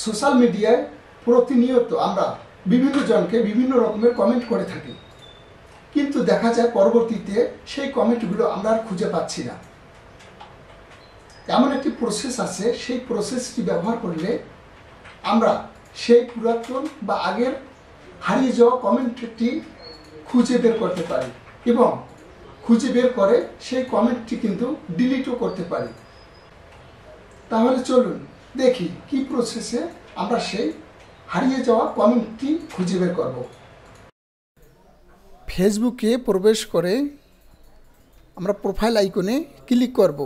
Social মিডিয়ায় প্রতিনিয়ত আমরা বিভিন্ন জনকে বিভিন্ন রকমের কমেন্ট করে থাকি, কিন্তু দেখা যায় পরবর্তীতে সেই কমেন্টগুলো আমরা আর খুঁজে পাচ্ছি না। এমন একটি প্রসেস আছে, সেই প্রসেসটি ব্যবহার করলে আমরা সেই পুরাতন বা আগের হারিয়ে যাওয়া কমেন্টটি খুঁজে বের করতে পারি এবং খুঁজে বের করে সেই কমেন্টটি কিন্তু ডিলিটও করতে পারি। তাহলে চলুন দেখি কি প্রসেসে আমরা সেই হারিয়ে যাওয়া কমেন্টটি খুঁজে বের করব। ফেসবুকে প্রবেশ করে আমরা প্রোফাইল আইকনে ক্লিক করব।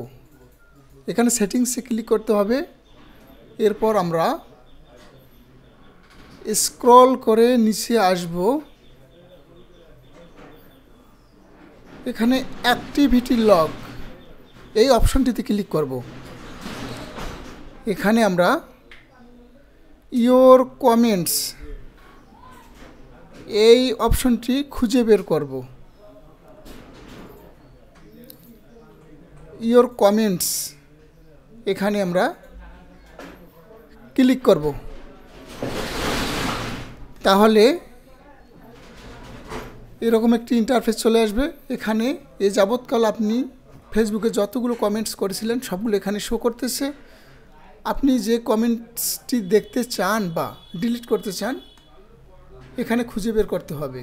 এখানে সেটিংসে ক্লিক করতে হবে। এরপর আমরা স্ক্রল করে নিচে আসব। এখানে অ্যাক্টিভিটি লগ এই অপশনটিতে ক্লিক করব। এখানে আমরা ইয়োর কমেন্টস এই অপশনটি খুঁজে বের করব। ইয়োর কমেন্টস এখানে আমরা ক্লিক করব। তাহলে এরকম একটি ইন্টারফেস চলে আসবে। এখানে এই যাবৎকাল আপনি ফেসবুকে যতগুলো কমেন্টস করেছিলেন সবগুলো এখানে শো করতেছে। আপনি যে কমেন্টসটি দেখতে চান বা ডিলিট করতে চান এখানে খুঁজে বের করতে হবে।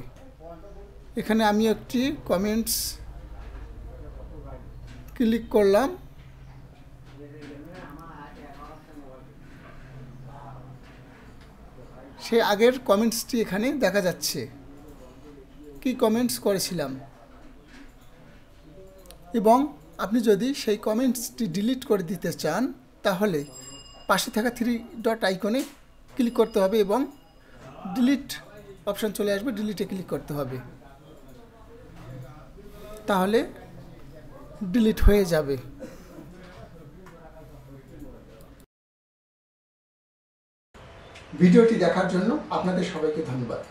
এখানে আমি একটি কমেন্টস ক্লিক করলাম। সেই আগের কমেন্টসটি এখানে দেখা যাচ্ছে, কি কমেন্টস করেছিলাম। এবং আপনি যদি সেই কমেন্টসটি ডিলিট করে দিতে চান তাহলে পাশে থাকা 3 ডট আইকনে ক্লিক করতে হবে এবং ডিলিট অপশন চলে আসবে, ডিলিটে ক্লিক করতে হবে। তাহলে ডিলিট হয়ে যাবে। ভিডিওটি দেখার জন্য আপনাদের সবাইকে ধন্যবাদ।